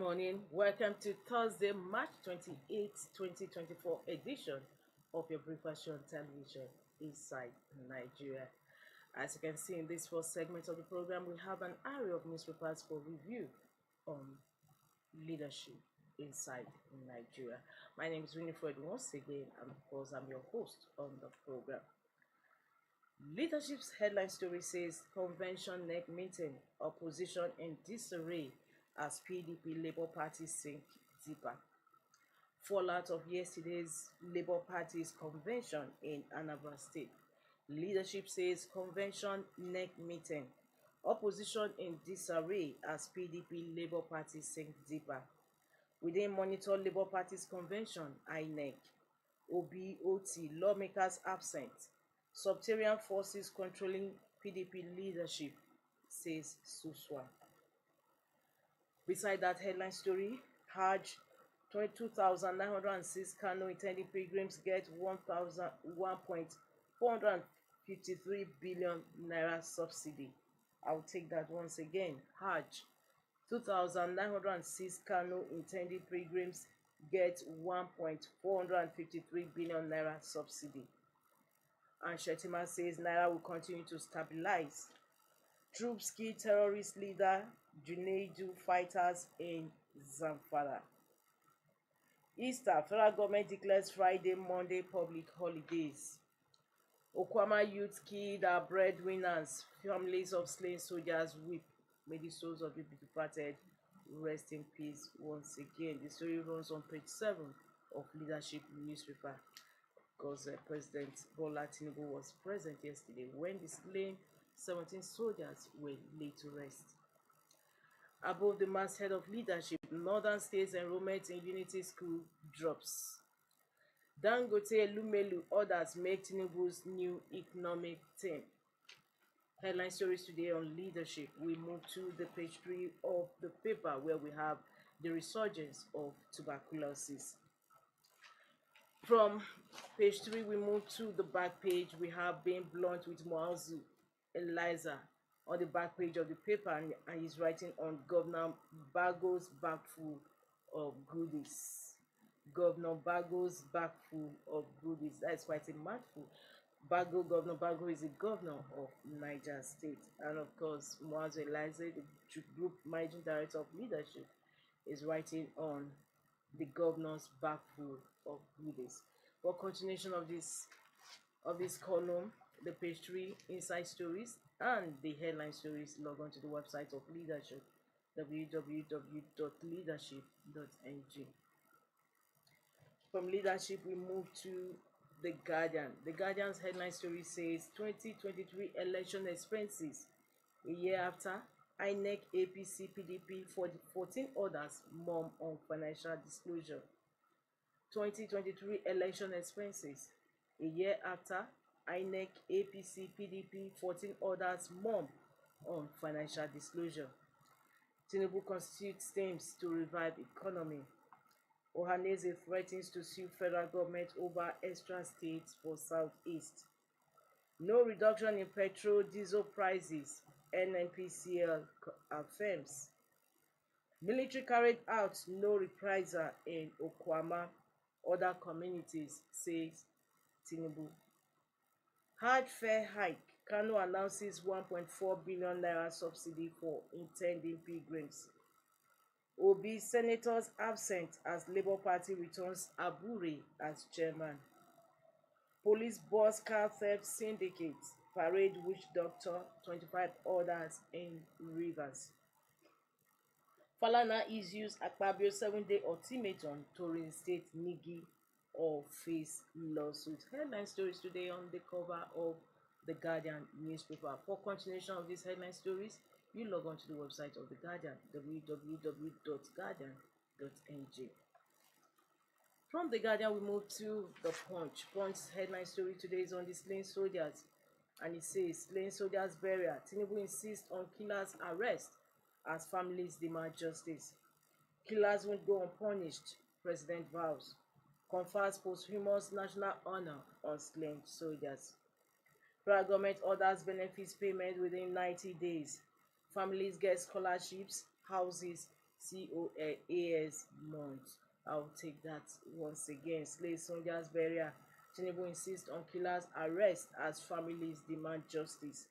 morning. Welcome to Thursday, March 28th, 2024 edition of your breakfast show on television, Inside Nigeria. As you can see in this first segment of the program, we have an array of newspapers for review on leadership inside Nigeria. My name is Winifred once again, and of course, I'm your host on the program. Leadership's headline story says convention NEC meeting, opposition in disarray as PDP Labour Party sink deeper. Fallout of yesterday's Labour Party's convention in Anambra State. Leadership says convention NEC meeting, opposition in disarray as PDP Labour Party sink deeper. We then monitor Labour Party's convention, INEC. OBOT lawmakers absent. Subterranean forces controlling PDP leadership, says Suswa. Beside that headline story, Hajj 22,906 Kano intending pilgrims get 1.453 billion naira subsidy. I'll take that once again. Hajj 2,906 Kano intending pilgrims get 1.453 billion naira subsidy. And Shetima says Naira will continue to stabilize. Troops kill terrorist leader Junaidu fighters in Zamfara. Easter, federal government declares Friday, Monday public holidays. Okwama youth killed are breadwinners. Families of slain soldiers weep. May the souls of the departed rest in peace once again. The story runs on page 7 of Leadership newspaper. Because President Bola Tinubu was present yesterday when the slain 17 soldiers were laid to rest. Above the masthead of leadership, Northern States enrollment in Unity School drops. Dangote Lumelu orders make Tinubu's new economic team. Headline stories today on leadership. We move to the page 3 of the paper where we have the resurgence of tuberculosis. From page 3, we move to the back page. We have Being Blunt with Muazu Eliza on the back page of the paper, and he's writing on Governor Bago's bag full of goodies. Governor Bago's bag full of goodies. That's quite a mouthful. Governor Bago is the governor of Niger State. And of course, Muazu Eliza, the group managing director of leadership, is writing on the governor's bag full of goodies. For continuation of this column, the page 3 inside stories and the headline stories, log on to the website of leadership, www.leadership.ng. From leadership, we move to the Guardian. The Guardian's headline story says 2023 election expenses. A year after, INEC, APC, PDP for the 14 others mum on financial disclosure. 2023 election expenses. A year after, INEC, APC, PDP, 14 others mum on financial disclosure. Tinubu constitutes teams to revive economy. Ohaneze threatens to sue federal government over extra states for Southeast. No reduction in petrol, diesel prices, NNPCL affirms. Military carried out no reprisal in Okwama, other communities, says Tinubu. Hard fare hike. Kano announces 1.4 billion naira subsidy for intending pilgrims. Obi senators absent as Labour Party returns Abure as chairman. Police boss car theft syndicate. Parade witch doctor, 25 others in Rivers. Falana issues Akpabio 7-day ultimatum to reinstate Nigi or face lawsuit. Headline stories today on the cover of the Guardian newspaper. For continuation of these headline stories, you log on to the website of the Guardian, www.guardian.ng. From the Guardian, we move to the Punch. Punch's headline story today is on the slain soldiers, and it says, slain soldiers burial. Tinubu insists on killers' arrest as families demand justice. Killers won't go unpunished, President vows. Confers posthumous national honor on slain soldiers. Federal government orders benefits payment within 90 days. Families get scholarships, houses, COAS month. I'll take that once again. Slay soldiers burial. Tinubu insists on killers' arrest as families demand justice.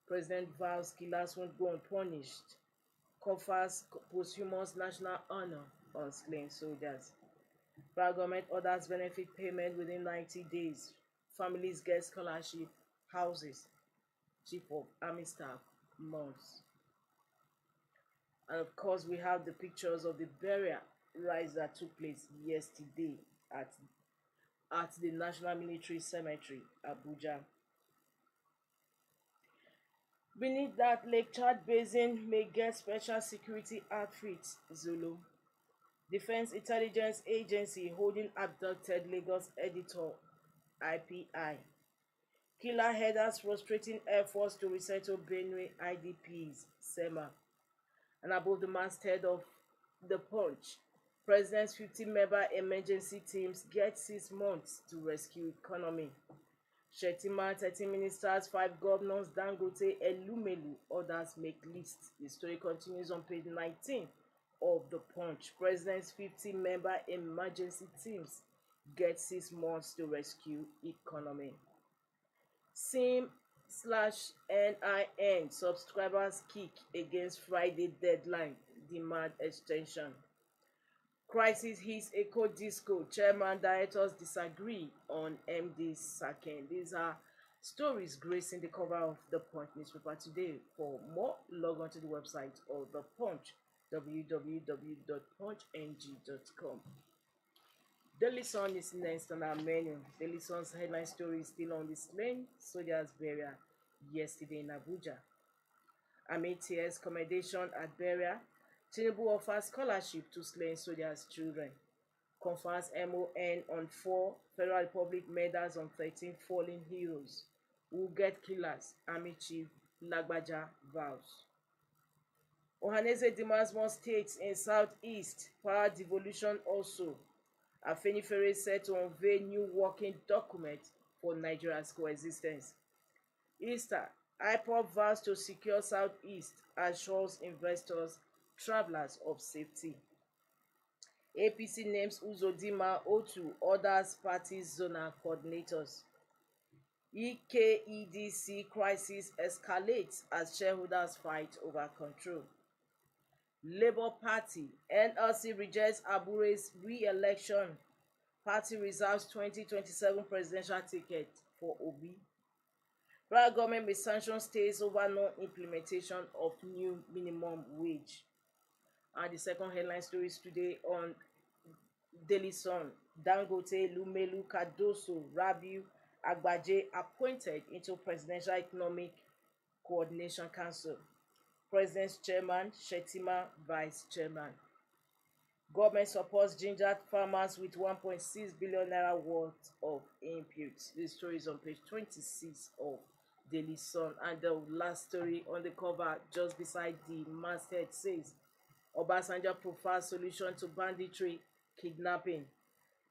President vows killers won't go unpunished. Confers posthumous national honor on slain soldiers. Federal government orders benefit payment within 90 days. Families get scholarship, houses. Chief of Army Staff, months. And of course, we have the pictures of the burial rites that took place yesterday at, at the National Military Cemetery, Abuja. Beneath that, Lake Chad Basin may get special security outfits, Zulu. Defense Intelligence Agency holding abducted Lagos editor, IPI. Killer headers frustrating efforts to resettle Benue IDPs, SEMA. And above the masthead of the Punch, President's 50-member emergency teams get 6 months to rescue economy. Shettima, 13 ministers, 5 governors, Dangote, Elumelu, others make lists. The story continues on page 19 of the Punch. President's 50-member emergency teams get 6 months to rescue economy. SIM/NIN subscribers kick against Friday deadline, demand extension. Crisis hits Eco Disco. Chairman directors disagree on MD sacking. These are stories gracing the cover of the Punch newspaper today. For more, log on to the website of the Punch, www.punchng.com. Daily Sun is next on our menu. Daily Sun's headline story is still on this lane. Soldiers burial yesterday in Abuja. Amid tears, commendation at burial, Tinubu offers scholarship to slain soldiers' children. Confers MON on 4 Federal Republic medals on 13 fallen heroes. Who get killers? Army Chief Lagbaja vows. Ohaneze demands more states in Southeast. Power devolution also. Afenifere said to unveil new working document for Nigeria's coexistence. Easter, IPOB vows to secure Southeast, assures investors, travelers of safety. APC names Uzodinma Otu, others parties zonal coordinators. EKEDC crisis escalates as shareholders fight over control. Labour Party, NLC rejects Abure's re-election. Party reserves 2027 presidential ticket for Obi. Federal government may sanction states over non-implementation of new minimum wage. And the second headline story is today on Daily Sun. Dangote, Lumelu, Cardoso, Rabiu, Agbaje appointed into Presidential Economic Coordination Council. President's chairman, Shettima, vice chairman. Government supports gingered farmers with 1.6 billion naira worth of inputs. This story is on page 26 of Daily Sun. And the last story on the cover, just beside the masthead, says Obasanjo prefers solution to banditry, kidnapping.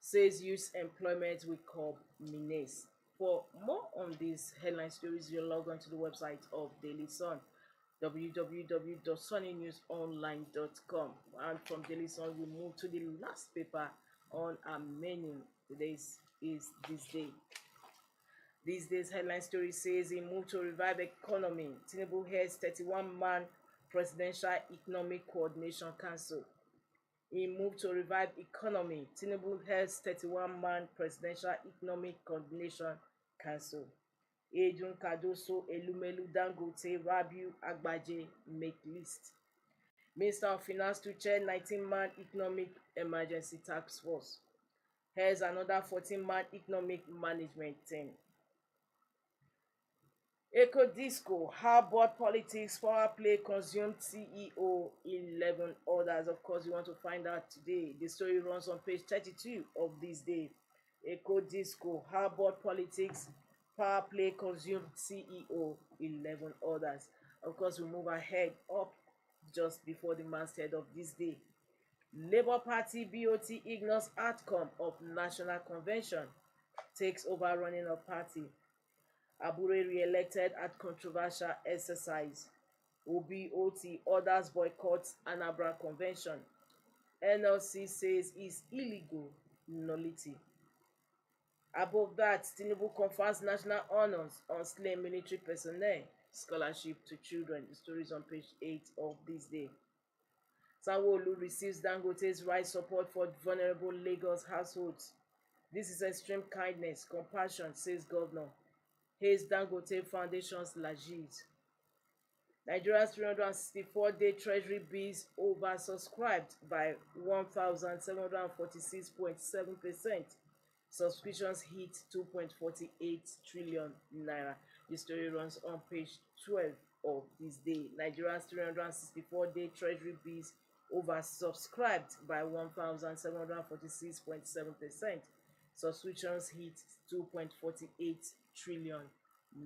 Says youth employment will curb menace. For more on these headline stories, you log on to the website of Daily Sun, www.sunnynewsonline.com. And from Daily Sun, we move to the last paper on our menu. Today's is THISDAY. THISDAY's headline story says in move to revive economy, Tinubu heads 31-man Presidential Economic Coordination Council. In move to revive economy, Tinubu heads 31-man Presidential Economic Coordination Council. Edun, Cardoso, Elumelu, Dangote, Rabiu, Agbaje make list. Minister of Finance to chair 19-man Economic Emergency Task Force. Here's another 14-man Economic Management team. Eco Disco, how board politics, power play consumed CEO, 11 orders. Of course, you want to find out today. The story runs on page 32 of THISDAY. Eco Disco, how board politics, power play consumed CEO, 11 orders. Of course, we move ahead up just before the masthead of THISDAY. Labour Party BOT ignores outcome of National Convention, takes over running of party. Abure re-elected at controversial exercise. OBOT orders boycott Anambra Convention. NLC says it's illegal nullity. Above that, Tinubu confers national honors on slain military personnel, scholarship to children. The story is on page 8 of this day. Sanwo-Olu receives Dangote's right support for vulnerable Lagos households. This is extreme kindness, compassion, says governor. Hails Dangote Foundation's Lajid. Nigeria's 364-day treasury bills oversubscribed by 1,746.7%. Subscriptions hit 2.48 trillion naira. The story runs on page 12 of this day. Nigeria's 364-day treasury bills oversubscribed by 1,746.7%. Subscriptions hit 2.48 trillion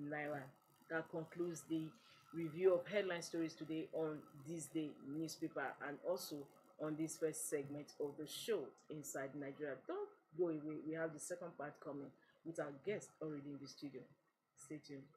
naira. That concludes the review of headline stories today on THISDAY newspaper and also on this first segment of the show, Inside Nigeria. Don't go away. We have the second part coming with our guest already in the studio. Stay tuned.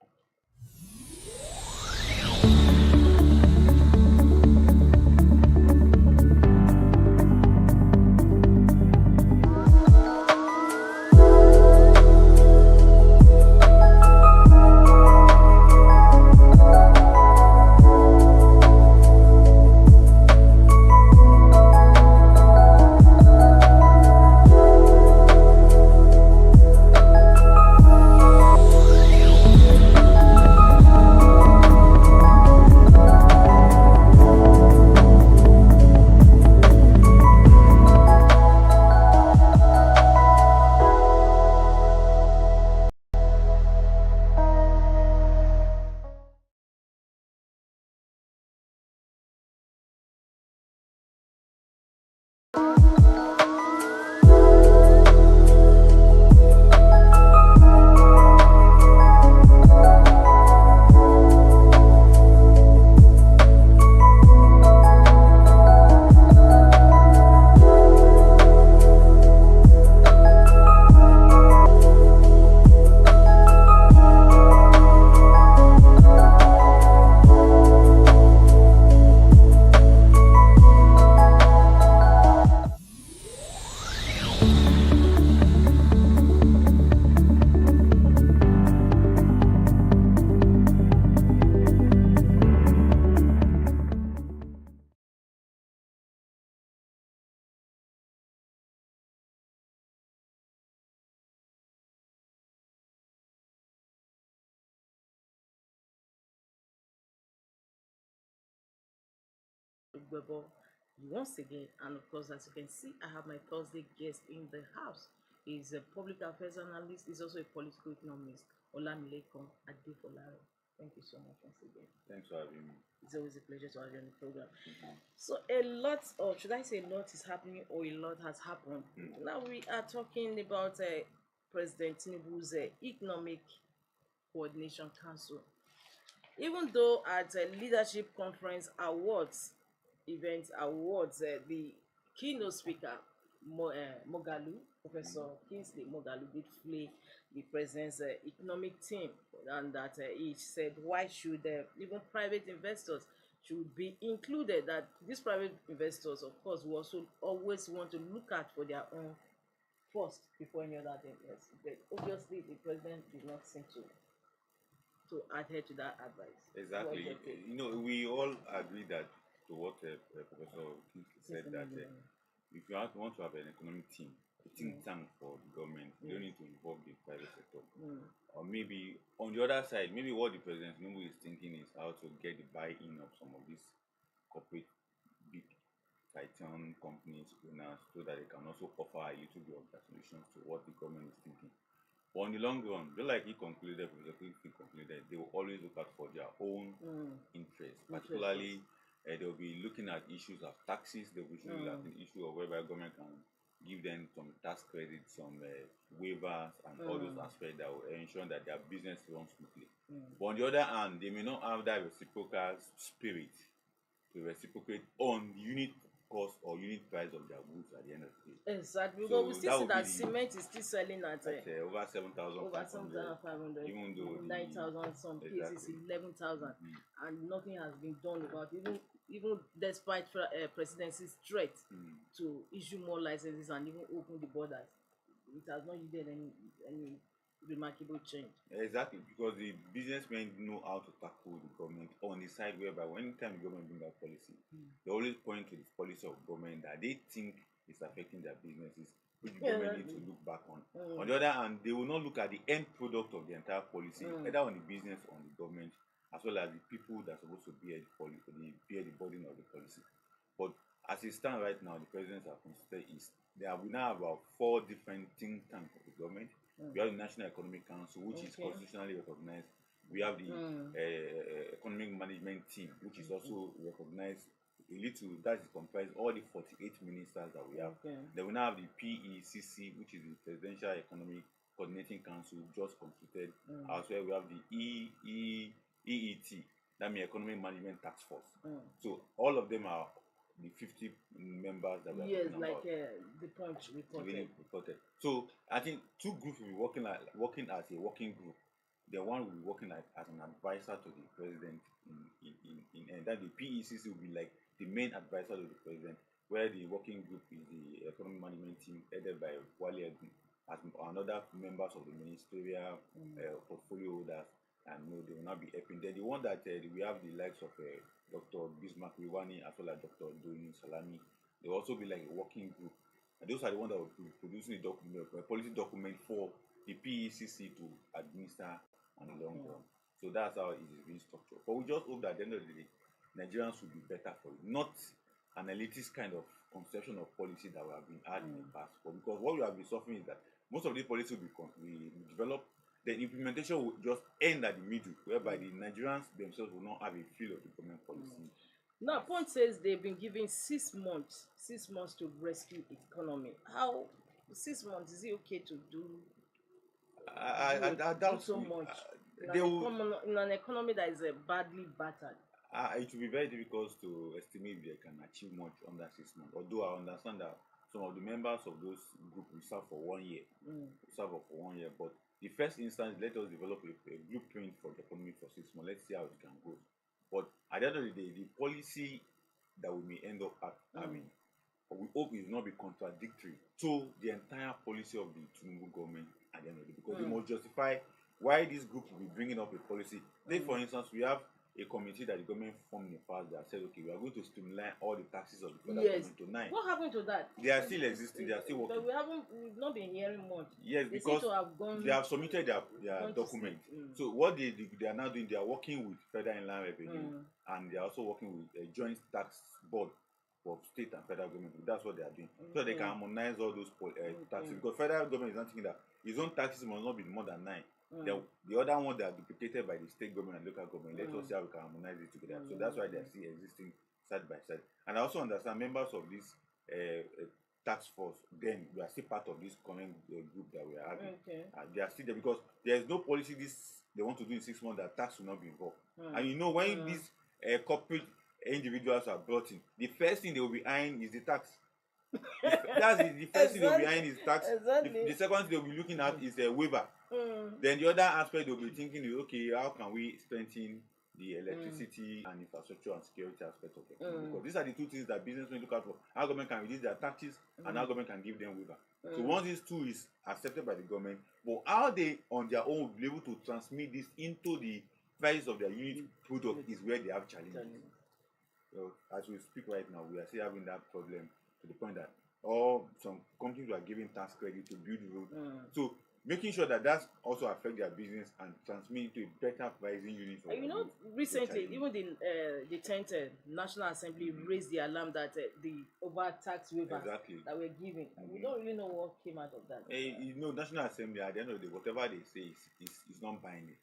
Once again, and of course, as you can see, I have my Thursday guest in the house. He's a public affairs analyst. He's also a political economist, Olamilekan Adefolare. Thank you so much once again. Thanks for having me. It's always a pleasure to have you on the program. So a lot, or should I say a lot is happening, or a lot has happened. Now we are talking about President Tinubu's Economic Coordination Council. Even though at Leadership Conference Awards, the keynote speaker, Professor Kingsley Moghalu, did play the president's economic team, and that he said, why should even private investors should be included? That these private investors, of course, will also always want to look at for their own first before any other thing else. But obviously, the president did not seem to adhere to that advice. Exactly. You know, we all agree that to what Professor Kingsley said, that if you want to have an economic team, a think tank for the government, you don't need to involve the private sector. Or maybe on the other side, maybe what the president is thinking is how to get the buy-in of some of these corporate big titan companies owners, so that they can also offer a little bit of their solutions to what the government is thinking. But on the long run, just like he concluded, they will always look out for their own interests. Particularly, they will be looking at issues of taxes. They will be looking at an issue of whether government can give them some tax credits, some waivers, and all those aspects that will ensure that their business runs smoothly. But on the other hand, they may not have that reciprocal spirit to reciprocate on unit cost or unit price of their goods at the end of the day. Exactly. Because So we that still see would be that cement is still selling at over 7,500, 7,500, even though even the 9,000, some cases exactly. 11,000, and nothing has been done about it. Even despite presidency's threat to issue more licenses and even open the borders, it has not yielded any remarkable change. Exactly, because the businessmen know how to tackle the government on the side whereby anytime the government bring out policy, they always point to the policy of government that they think is affecting their businesses, which the government needs to look back on. On the other hand, they will not look at the end product of the entire policy, either on the business or on the government, as well as the people that are supposed to bear the burden of the policy. But as it stands right now, the presidents have constituted is we now have about 4 different think tanks of the government. We have the National Economic Council, which is constitutionally recognized. We have the Economic Management Team, which is also recognized a little. That is comprised all the 48 ministers that we have. Then we now have the PECC, which is the Presidential Economic Coordinating Council, just constituted. As well, we have the EET, that means Economic Management Task Force. So all of them are the 50 members that we are talking about. The Punch reported. So I think 2 groups will be working as a working group. The one will be working as an advisor to the president and then the PECC will be like the main advisor to the president, where the working group is the Economic Management Team headed by Wale Edun, and other members of the ministerial portfolio holders, and they will not be helping. Then the one that we have the likes of Dr. Bismarck Riwani as well as Dr. Doyin Salami. They will also be like a working group. And those are the ones that will be producing a policy document for the PECC to administer on the long run. So that's how it is being structured. But we just hope that at the end of the day, Nigerians will be better for it. Not an elitist kind of conception of policy that we have been had in the past. But because what we have been suffering is that most of these policies will be developed, the implementation will just end at the middle, whereby the Nigerians themselves will not have a feel of the government policy. Now, Point says they've been given 6 months to rescue the economy. How 6 months, is it okay to do? I doubt so much in an economy that is badly battered. It will be very difficult to estimate if they can achieve much under 6 months. Although I understand that some of the members of those groups will serve for 1 year. But the first instance, let us develop a blueprint for the economy for 6 months. Let's see how it can go. But at the end of the day, the policy that we may end up having, we hope it will not be contradictory to the entire policy of the Tinubu government at the end of the day, because they must justify why this group will be bringing up a policy. Take for instance, we have a committee that the government formed in the past that said, okay, we are going to streamline all the taxes of the federal government to 9. What happened to that? They are still existing, they are still working. But we've not been hearing much. Yes, because they have submitted their document. So what they are now doing, they are working with Federal Inland Revenue, and they are also working with a joint tax board of state and federal government. That's what they are doing. So they can harmonize all those taxes. Because federal government is not thinking that its own taxes must not be more than 9. The other one that are duplicated by the state government and local government, let us see how we can harmonize it together. So that's why they are still existing side by side. And I also understand members of this task force, then we are still part of this current group that we are having. They are still there because there is no policy they want to do in 6 months that tax will not be involved. And you know, when these corporate individuals are brought in, the first thing they will be eyeing is the tax. That's the first thing they will be eyeing is tax. The second thing they will be looking at is a waiver. Then the other aspect they will be thinking is, okay, how can we strengthen the electricity and infrastructure and security aspect of it? Because these are the 2 things that businessmen look out for. How government can reduce their taxes and how government can give them waiver. So once these 2 is accepted by the government, but how they on their own will be able to transmit this into the price of their unit product is where they have challenges. So as we speak right now, we are still having that problem to the point that some companies are giving tax credit to build road. So making sure that also affect their business and transmit to a better pricing unit. You know, recently, even the 10th National Assembly raised the alarm that the overtax waivers that we're giving, we don't really know what came out of that. You know, National Assembly, at the end of the day, whatever they say is not binding.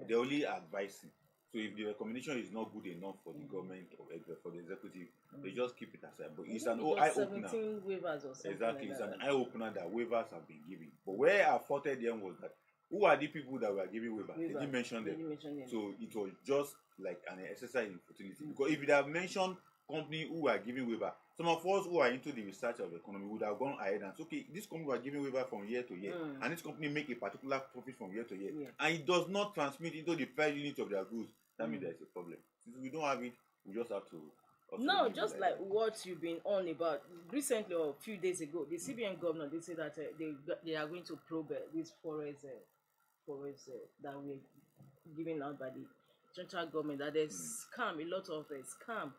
They're only advising. So if the recommendation is not good enough for the government or for the executive, they just keep it aside. But it's an eye-opener. 17 waivers or something. Exactly, it's an eye-opener that waivers have been given. But where I faulted them was that who are the people that were giving waivers? They didn't mention them. So it was just like an exercise in futility. Because if you have mentioned company who are giving waiver, Some of us who are into the research of the economy would have gone ahead and said, okay, this company was giving waiver from year to year, and this company make a particular profit from year to year, and it does not transmit into the price unit of their goods. That means there's a problem. Since we don't have it, we just have to. No, just like what you've been on about recently or a few days ago, the CBN governor, they say that they are going to probe this forest that we're given out by the central government, that there's scam, a lot of scam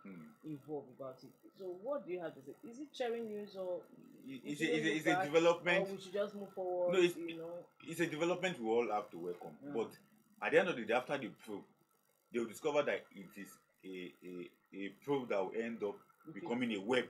involved about it. So what do you have to say? Is it sharing news, or it's a development, or we should just move forward? No, it's a development we all have to welcome. But at the end of the day, after the probe, they will discover that it is a probe that will end up becoming a web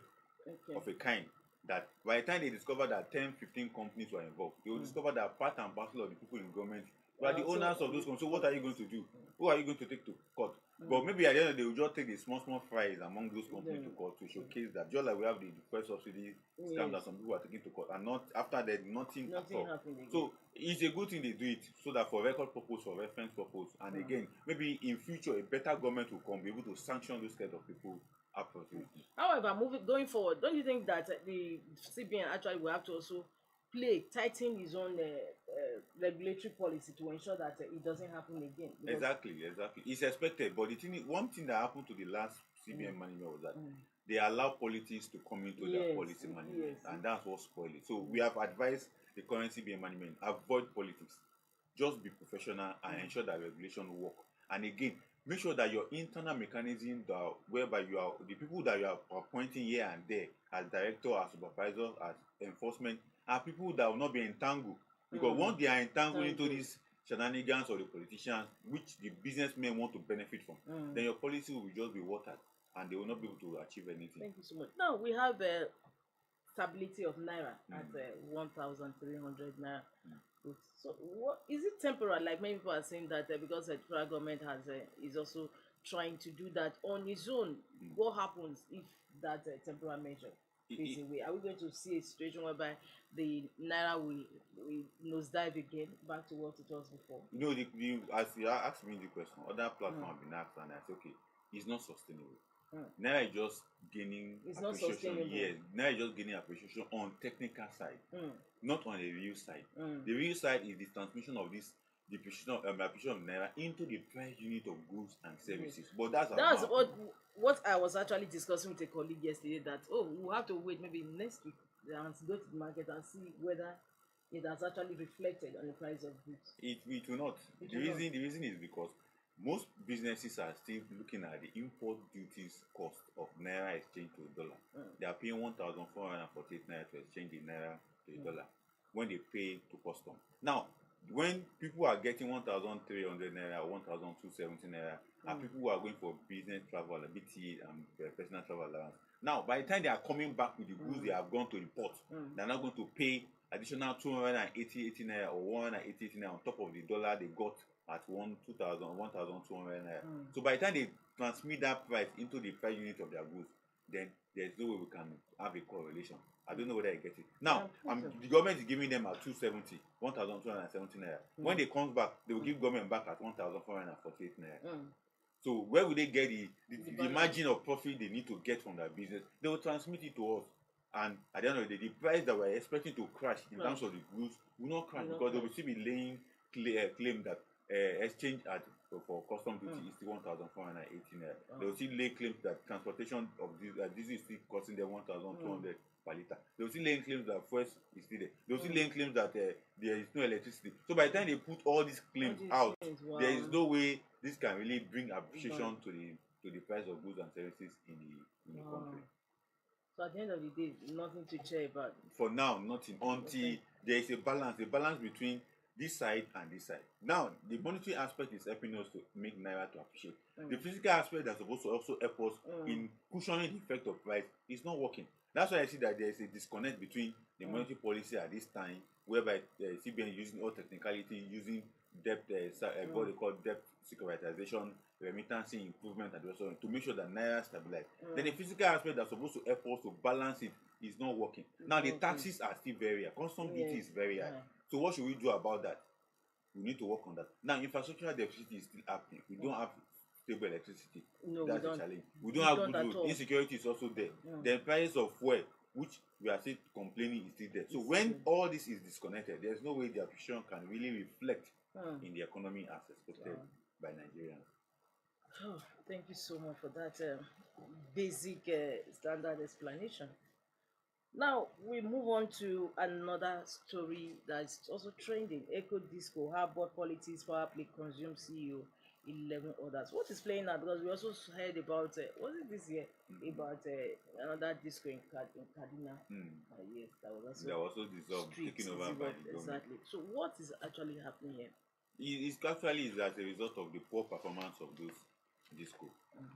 of a kind. That by the time they discover that 10-15 companies were involved, they will discover that part and parcel of the people in government were the owners of those companies. So what are you going to do? Who are you going to take to court? But maybe at the end of the day, they will just take the small fries among those companies to court to showcase that. Just like we have the first subsidy scam that some people are taking to court, and not after that nothing at all. So it's a good thing they do it, so that for record purpose, for reference purpose, and again, maybe in future a better government will come, be able to sanction those kind of people appropriately. However, going forward, don't you think that the CBN actually will have to also tighten his own regulatory policy to ensure that it doesn't happen again? Exactly. It's expected, but one thing that happened to the last CBN management was that they allow politics to come into their policy management, and that's what spoiled it. So we have advised the current CBN management, avoid politics, just be professional and ensure that regulation will work. And again, make sure that your internal mechanism whereby you are the people that you are appointing here and there as director, as supervisor, as enforcement, are people that will not be entangled. Because once they are entangled into these shenanigans of the politicians, which the businessmen want to benefit from, then your policy will just be watered and they will not be able to achieve anything. Thank you so much. Now we have stability of naira at 1,300 naira. So what is it temporary? Like many people are saying that because the federal government is also trying to do that on its own. What happens if that temporary measure fades away? Are we going to see a situation whereby the naira will nosedive again back to what it was before? You know, as you asked me the question, other platforms have been asked, and I said, okay, it's not sustainable. Naira is just gaining appreciation. Yes, Naira is just gaining appreciation on technical side, not on the real side. The real side is the transmission of this appreciation of Naira into the price unit of goods and services. But that's what I was actually discussing with a colleague yesterday, that we'll have to wait maybe next week and go to the market and see whether it has actually reflected on the price of goods. It will not. The reason is because most businesses are still looking at the import duties cost of naira exchange to dollar. They are paying 1,448 naira to exchange the naira to a dollar when they pay to custom. Now, when people are getting 1,300 naira, 1,270 naira, and people who are going for business travel, BT and personal travel allowance. Now, by the time they are coming back with the goods they have gone to the port, they are not going to pay additional 280 naira or 180 naira on top of the dollar they got at 1,200 naira. So by the time they transmit that price into the price unit of their goods, then there's no way we can have a correlation. I don't know whether I get it. Now, the government is giving them at 270, 1,270 naira. When they come back, they will give government back at 1,448 naira. So where will they get the margin of profit they need to get from their business? They will transmit it to us. And at the end of the day, the price that we're expecting to crash in terms of the goods will not crash, because they will still be laying claim that exchange for custom duty is still 1,480 naira. They will still lay claims that transportation of this is still costing them 1,200 per liter. They will still lay claims that fuel is still there. They will still lay claims that there is no electricity. So by the time they put all these claims out, there is no way this can really bring appreciation to the price of goods and services in the country. So at the end of the day, nothing to cheer about. For now, nothing, until there is a balance between this side and this side. Now, the monetary aspect is helping us to make naira to appreciate. The physical aspect that's supposed to also help us in cushioning the effect of price is not working. That's why I see that there is a disconnect between the monetary policy at this time, whereby CBN using all technicality, using debt, what they call debt securitization, remittance improvement, and so on, to make sure that naira stabilize. Then the physical aspect that's supposed to help us to balance it is not working. Now the taxes are still very high. Custom duty is very high. So what should we do about that? We need to work on that. Now infrastructural deficit is still happening. We don't have stable electricity. No, That's we a don't. challenge. We don't have good at roads. all. Insecurity is also there. The price of fuel, which we are still complaining, is still there. So when all this is disconnected, there's no way the appreciation can really reflect in the economy as expected by Nigerians. Oh, thank you so much for that basic standard explanation. Now we move on to another story that's also trending. Echo Disco, how board politics power play consume CEO 11 others. What is playing now? Because we also heard about was it this year about another disco in Kaduna? Yes, that was also dissolved, taken over by the government. Exactly. So what is actually happening here? It actually is as a result of the poor performance of those disco.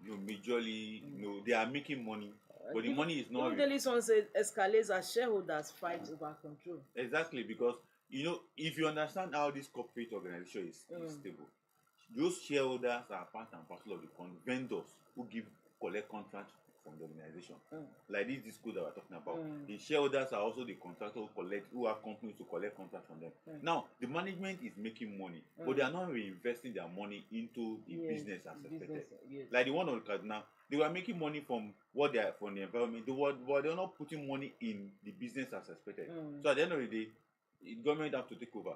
Majorly, they are making money, but the money is not. Daily Sun says escalates as shareholders fight over control. Exactly, because if you understand how this corporate organization is stable, those shareholders are part and parcel of the vendors who collect contracts from the organization. Like this disco that we're talking about, the shareholders are also the contractors who have companies to collect contracts from them. Now, the management is making money, but they are not reinvesting their money into the business as expected. Like the one on Kaduna, they were making money from from the environment, but they are not putting money in the business as expected. So at the end of the day, the government have to take over.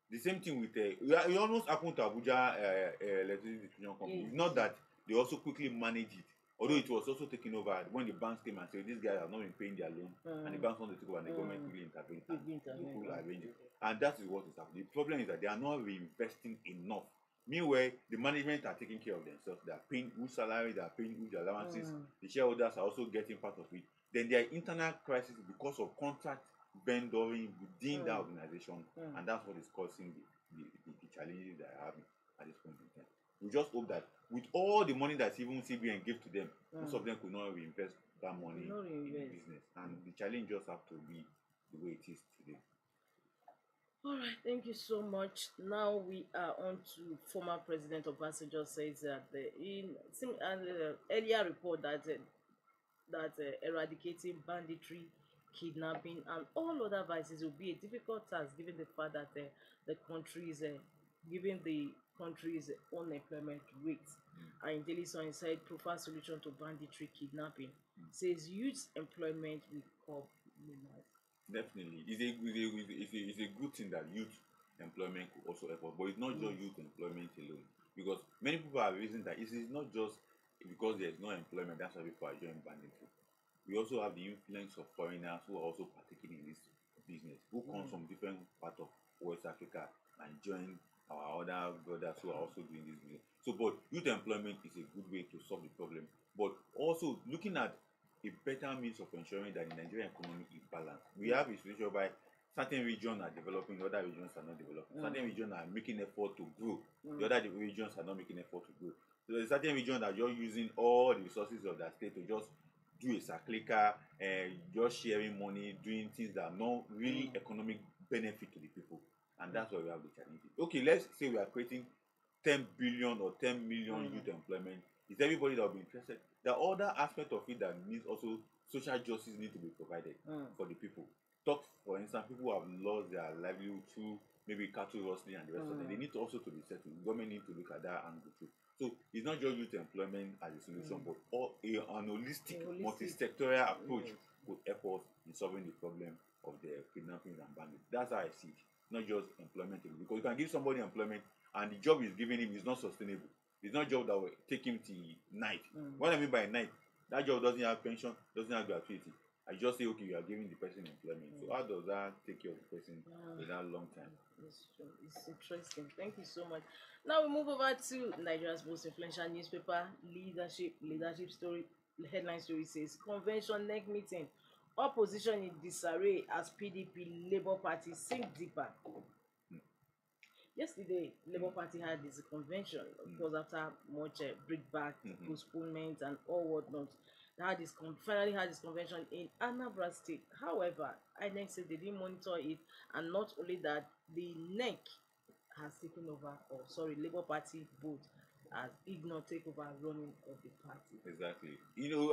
The same thing with it almost happened to Abuja electricity distribution company. It's not that they also quickly manage it, although it was also taken over when the banks came and said these guys have not been paying their loan, and the banks want to take over, and the government quickly intervened and people arrange it. And that is what is happening. The problem is that they are not reinvesting enough. Meanwhile, the management are taking care of themselves. They are paying whose salary, they are paying whose allowances. The shareholders are also getting part of it. Then there are internal crises because of contract vendoring within that organization, and that's what is causing the challenges that are having at this point in time. We just hope that with all the money that even CBN gave to them, most of them could not reinvest that money in the business, and the challenge just have to be the way it is today. All right, thank you so much. Now we are on to former President Obasanjo says that in an earlier report that eradicating banditry, kidnapping, and all other vices will be a difficult task given the fact that the country is given the country's unemployment rate. And Daily Sun said prefer solution to banditry, kidnapping. Says youth employment will curb menace. Definitely, it's a good thing that youth employment could also help us, but it's not just youth employment alone, because many people are reasoning that it is not just because there is no employment that's why people are joining banditry. We also have the influence of foreigners who are also partaking in this business, who come from different parts of West Africa and join our other brothers who are also doing this business. So, but youth employment is a good way to solve the problem, but also looking at a better means of ensuring that the Nigerian economy is balanced. We have a situation whereby certain regions are developing, other regions are not developing. Certain regions are making effort to grow, the other regions are not making effort to grow. So there's certain regions that are just using all the resources of that state to just do a cyclical and just sharing money, doing things that are not really economic benefit to the people. And that's why we have the challenge. Okay, let's say we are creating 10 billion or 10 million youth employment. Is everybody that will be interested? The other aspect of it that needs also social justice need to be provided for the people. Talk, for instance, people who have lost their livelihood through maybe cattle rustling and the rest of them. They need to also to be settled. The government need to look at that angle too. So it's not just youth employment as a solution, but an holistic, multi-sectorial approach would help us in solving the problem of the kidnapping and bandits. That's how I see it. Not just employment, because you can give somebody employment and the job is giving him is not sustainable. It's not a job that will take him till night. What I mean by night, that job doesn't have pension, doesn't have gratuity. I just say, okay, you are giving the person employment. So how does that take care of the person in that long time? It's interesting. Thank you so much. Now we move over to Nigeria's most influential newspaper, leadership story. Headline story says convention NEC meeting. Opposition in disarray as PDP Labour Party sink deeper. Yesterday, Labour Party had this convention. It was after much breakback, postponement, and all whatnot. They finally had this convention in Anambra State. However, INEC said they didn't monitor it, and not only that, the NEC has taken over, Labour Party board as IGNOR take over running of the party. Exactly.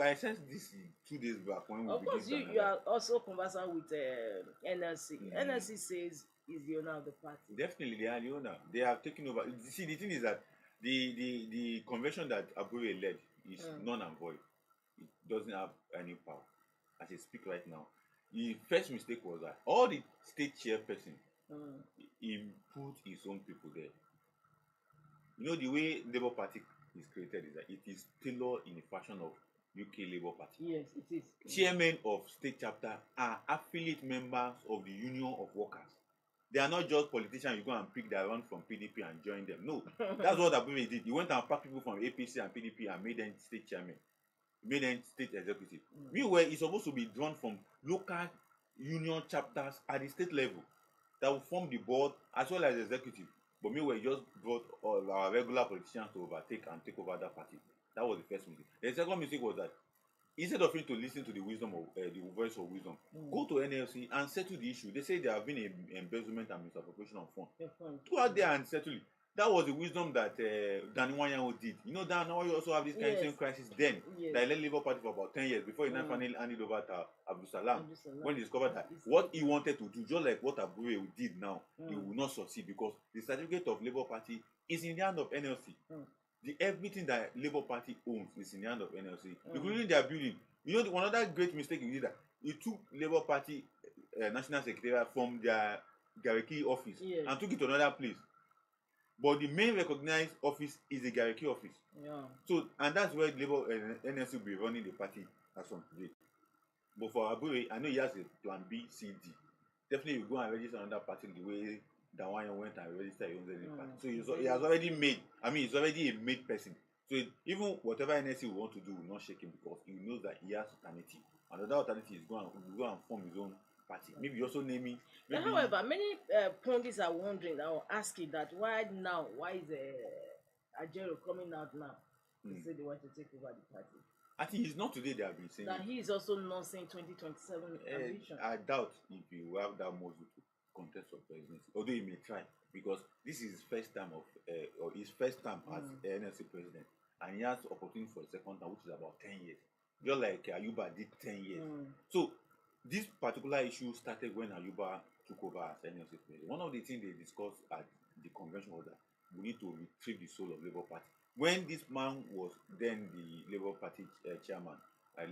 I sensed this 2 days back when we. Of course, you are also conversing with NLC. NLC says is the owner of the party. Definitely, they are the owner. They have taken over. See, the thing is that the convention that Abure led is non and void. It doesn't have any power. As I speak right now, the first mistake was that all the state chairperson, he put his own people there. You know, the way Labour Party is created is that it is tailored in the fashion of UK Labour Party. Yes, it is. Chairmen of state chapter are affiliate members of the Union of Workers. They are not just politicians you go and pick that run from PDP and join them. No, that's what Abure did. He went and packed people from APC and PDP and made them state chairmen, made them state executive. Meanwhile, it's supposed to be drawn from local union chapters at the state level that will form the board as well as the executive. But meanwhile, he just brought all our regular politicians to overtake and take over that party. That was the first mistake. The second mistake was that instead of him to listen to the wisdom of the voice of wisdom, go to NLC and settle the issue. They say there have been a embezzlement and misappropriation of funds. Go out there and settle it. That was the wisdom that Danny Wanyango did. You know, Dan Wanyango also have this kind of same crisis then. That led Labour Party for about 10 years before he now finally handed over to Abdul Salam. When he discovered that what he wanted to do, just like what Abure did now, he will not succeed because the certificate of Labour Party is in the hand of NLC. Everything that Labour Party owns is in the hand of NLC, including their building. You know, another great mistake he did that he took Labour Party National Secretariat from their Gariki office and took it to another place. But the main recognized office is the Gariki office. So, and that's where Labour NLC will be running the party as from today. But for Abure, I know he has a plan B, C, D. Definitely, you go and register another party the way Dawanyan went and registered his own party. So he has already made. I mean, he's already a made person. So even whatever NEC will want to do will not shake him because he knows that he has alternative. And the alternative is go and form his own party. Maybe also naming. However, many pundits are wondering or asking that why now? Why is Ajero coming out now to say they want to take over the party? I think it's not today they have been saying that he is also not saying 2027 ambition. I doubt if he will have that muscle to contest for presidency, although he may try because this is his first time of or his first time as NEC president, and he has opportunity for a second time, which is about 10 years, just like Ayuba did 10 years. So this particular issue started when Ayuba took over as NEC president. One of the things they discussed at the convention was that we need to retrieve the soul of Labour Party. When this man was then the Labour Party chairman,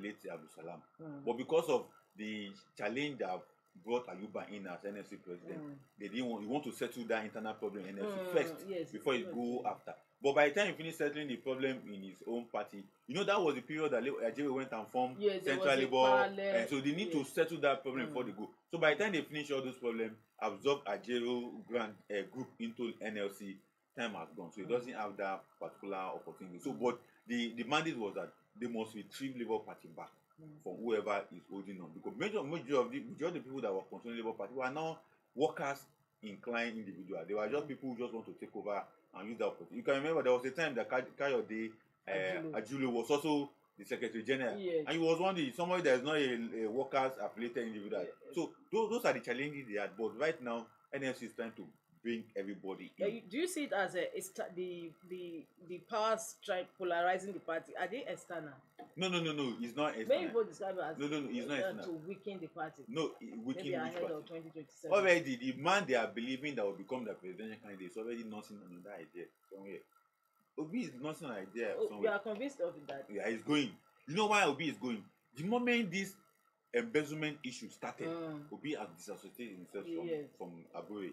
late Abdul Salam, but because of the challenge that brought Ayuba in as NEC president, they didn't want to settle that internal problem in NEC first before he go after. But by the time he finished settling the problem in his own party, you know that was the period that Ajero went and formed Central Labour, and so they need to settle that problem before they go. So by the time they finish all those problems, absorb Ajero group into NLC, time has gone. So it doesn't have that particular opportunity. So, but the mandate was that they must retrieve Labour Party back from whoever is holding on. Because majority of the people that were controlling Labour Party were now workers inclined individuals. They were just people who just want to take over and use that opportunity. You can remember there was a time that Kayode Ajulo was also the Secretary General, and he was somebody that is not a workers affiliated individual. So those are the challenges they had. But right now, NFC is trying to bring everybody in. Do you see it as the powers trying polarizing the party? Are they external? No, it's not external. Many people describe it as no, it's not external. To weaken the party. No, weaken maybe ahead party. of 2027. Already, the man they are believing that will become the presidential candidate is already nursing another idea somewhere. Obi is nursing an idea somewhere. You are convinced of that? Yeah, he's going. You know why Obi is going? The moment this embezzlement issue started, Obi has disassociated himself from Abure.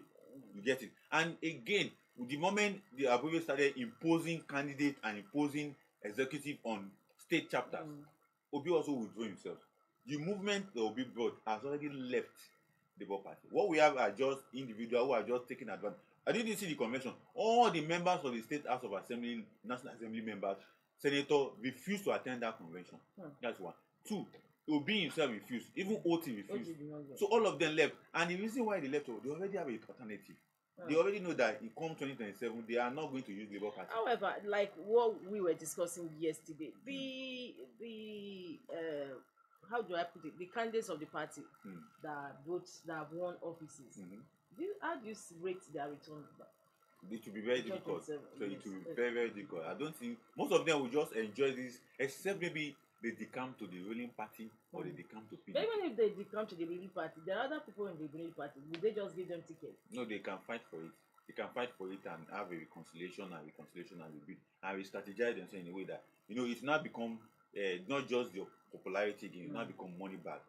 You get it? And again, the moment the Abure started imposing candidates and imposing executive on state chapters, Obi also withdrew himself. The movement that Obi brought has already left the Labour Party. What we have are just individuals who are just taking advantage. I didn't see the convention. All the members of the State House of Assembly, National Assembly members, senators refused to attend that convention. That's one. Two, Obi himself refused. Even OT refused. So all of them left. And the reason why they left, they already have an alternative. They already know that in come 2027, they are not going to use Labour Party. However, like what we were discussing yesterday, how do I put it? The candidates of the party that have won offices. How do you rate their return back? It will be very difficult. So it will be very, very difficult. I don't think most of them will just enjoy this, except maybe they decamp to the ruling party or they decamp to PDP. But even if they decamp to the ruling party, there are other people in the ruling party. Will they just give them tickets? No, they can fight for it. they can fight for it and have a reconciliation and rebuild and re-strategize themselves in a way that it's not become not just your popularity again, it's not become money bag.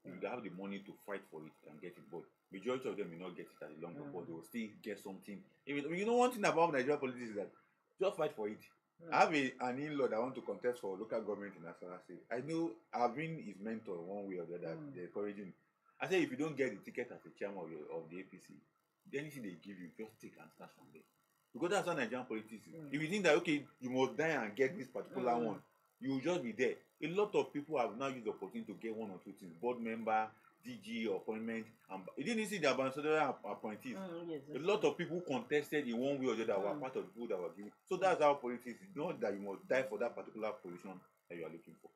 If you have the money to fight for it, you can get it. But majority of them will not get it at the long run, but they will still get something. One thing about Nigerian politics is that just fight for it. I have an in-law that want to contest for local government in Asara State. I know I've been his mentor one way or the other. They're encouraging. I say if you don't get the ticket as a chairman of the APC, anything they give you, just take and start from there. Because that's how Nigerian politics is. If you think that okay, you must die and get this particular one, you will just be there. A lot of people have now used the opportunity to get one or two things: board member, DG appointment, and you didn't see the ambassador appointees. Yes, a lot of people contested in one way or the other were part of the people that were given. So that's how politics is. Not that you must die for that particular position that you are looking for.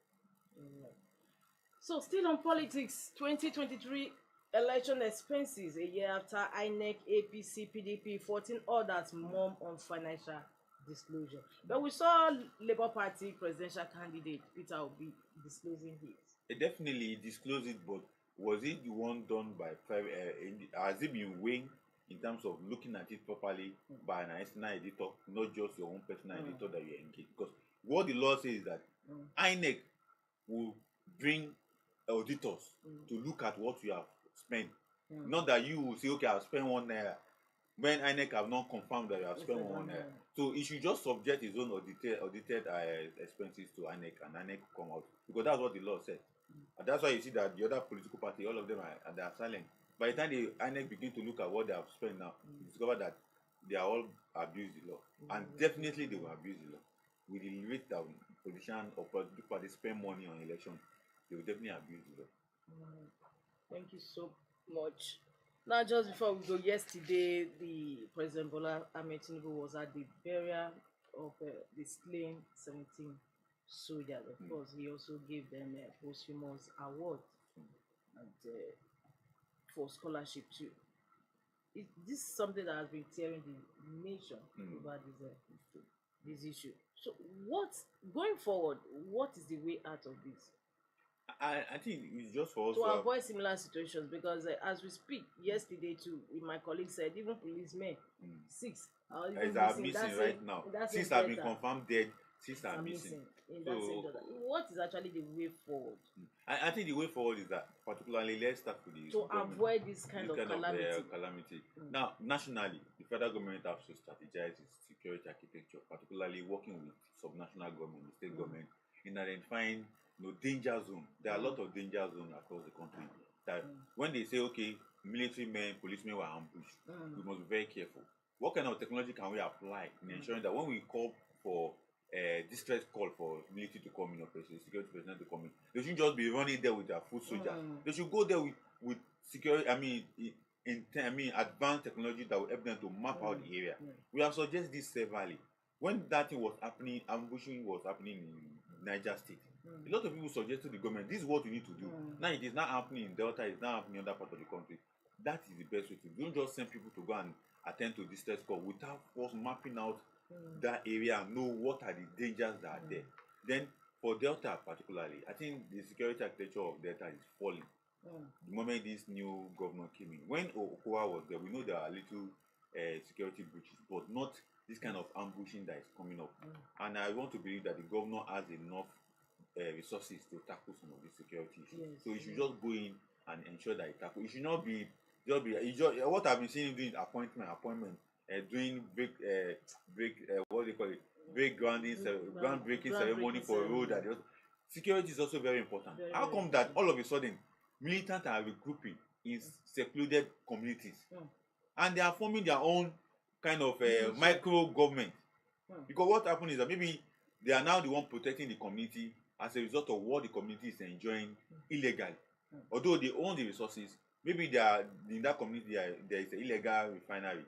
So still on politics, 2023 election expenses a year after INEC, APC, PDP, 14 others mum on financial disclosure. But we saw Labour Party presidential candidate Peter Obi disclosing his. Definitely disclosed it, but was it the one done by private? Has it been weighed in terms of looking at it properly by an external editor, not just your own personal editor that you engage? Because what the law says is that INEC will bring auditors to look at what you have spent. Not that you will say, okay, I've spent 1 naira, when INEC have not confirmed that you have spent 1 naira. So it should just subject his own audited expenses to INEC, and INEC will come out, because that's what the law said. And that's why you see that the other political party, all of them they are silent. By the time the INEC begin to look at what they have spent now, you discover that they are all abuse the law. And definitely they will abuse the law. With the rate that politicians or political parties spend money on election, they will definitely abuse the law. Thank you so much. Now, just before we go, yesterday, the President Bola Ahmed Tinubu was at the burial of the slain 17 soldiers. Of course, he also gave them a posthumous award and for scholarship too. This is something that has been tearing the nation over this issue. So, going forward, what is the way out of this? I think it's just for us to avoid similar situations, because as we speak, yesterday too, my colleague said even policemen 6 are missing right now. 6 have been confirmed dead, 6 are missing. So, what is actually the way forward? I think the way forward is that, particularly, let's start with the to avoid this kind of calamity. Now, nationally, the federal government has to strategize its security architecture, particularly working with subnational government, the state government, in identifying danger zone. There are a lot of danger zones across the country that when they say, okay, military men, policemen were ambushed, we must be very careful. What kind of technology can we apply in ensuring that when we call for distress call for military to come in, or security personnel to come in, they shouldn't just be running there with their foot soldiers. They should go there with security, advanced technology that will help them to map out the area. We have suggested this severally. When that thing was happening, ambushing was happening in Niger State, a lot of people suggested to the government, this is what we need to do. Now it is not happening in Delta, it's not happening in other parts of the country. That is the best way to do. Don't just send people to go and attend to distress call without first mapping out that area and know what are the dangers that are there. Then for Delta particularly, I think the security architecture of Delta is falling. The moment this new governor came in, when Okowa was there, we know there are little security breaches, but not this kind of ambushing that is coming up. And I want to believe that the governor has enough resources to tackle some of these security issues. So he should just go in and ensure that he tackle. It should not be what I've been seeing him doing appointment, doing what do they call it, groundbreaking ceremony for a road. And security is also very important. How come that all of a sudden militants are regrouping in secluded communities and they are forming their own kind of micro government? Because what happened is that maybe they are now the one protecting the community as a result of what the community is enjoying illegally. Although they own the resources, maybe they are in that community there is an illegal refinery.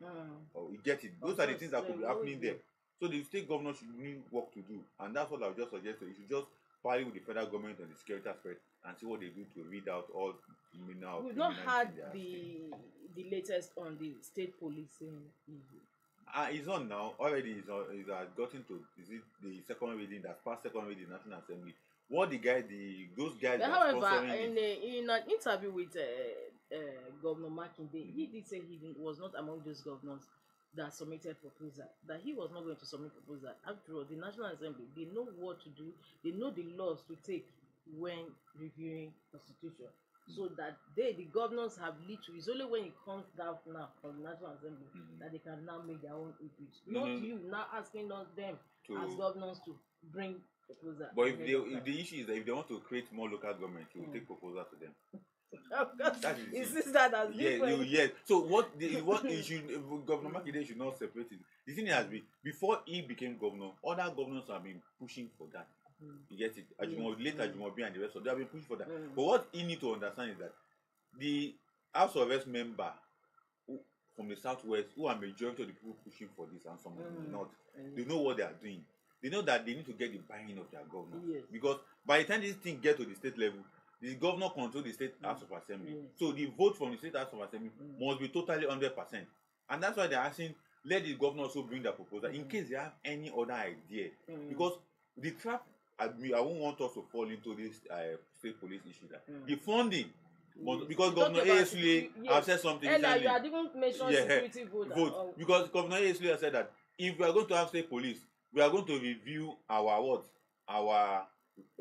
Or you get it. Those are the things that could be happening there. So the state governor should need work to do, and that's what I would just suggest. You should just parley with the federal government on the security aspect and see what they do to weed out all criminal. We've not had the latest on the state policing issue. It's on now already. It's gotten to, is it the second reading that passed second reading National Assembly? What those guys? But however, in an interview with Governor Makinde, he did say he was not among those governors that submitted proposal, that he was not going to submit proposal. After all, the National Assembly, they know what to do, they know the laws to take when reviewing constitution. So that the governors have literally, it's only when it comes down now from the National Assembly that they can now make their own input. Not you now asking them as governors to bring proposal. But if the issue is that if they want to create more local government, you will take proposal to them. That is that as different. Yes. So what issue Governor Makinde should not separate it. The thing has been before he became governor, other governors have been pushing for that. You get it? Later Ajumobi and the rest of them, they have been pushing for that. But what he need to understand is that the House of Reps member from the southwest, who are majority of the people pushing for this and some not, they know what they are doing. They know that they need to get the buy-in of their governor. Yes. Because by the time this thing get to the state level, the governor controls the state House of Assembly. So the vote from the state House of Assembly must be totally 100%. And that's why they're asking, let the governor also bring the proposal in case they have any other idea. Because the trap, I won't want us to fall into this state police issue. That the funding, because Governor Esule has said something. And you had even mentioned security vote. Because Governor Esule has said that if we are going to have state police, we are going to review our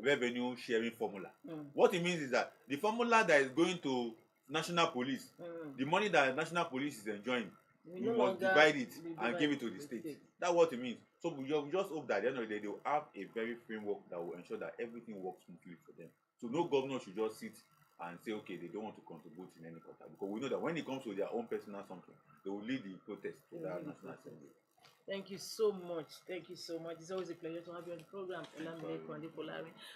revenue sharing formula. What it means is that the formula that is going to national police, the money that national police is enjoying, we must divide it and give it to the state. That's what it means. So we just hope that at the end of the day they will have a very framework that will ensure that everything works smoothly for them. So no governor should just sit and say, okay, they don't want to contribute in any quarter, because we know that when it comes to their own personal something, they will lead the protest to the National Assembly. Thank you so much. Thank you so much. It's always a pleasure to have you on the program.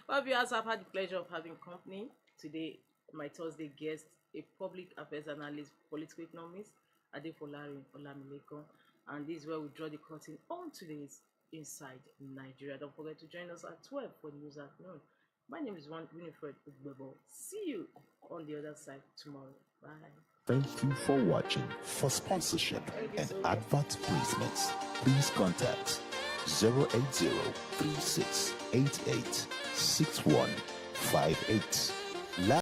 Well, viewers, I've had the pleasure of having company today. My Thursday guest, a public affairs analyst, political economist, Adefolari Olamilekon. And this is where we draw the curtain on today's Inside Nigeria. Don't forget to join us at 12 for the news at noon. My name is Winifred Ugbebo. See you on the other side tomorrow. Bye. Thank you for watching. For sponsorship and advert placements, please contact 080-3688-6158.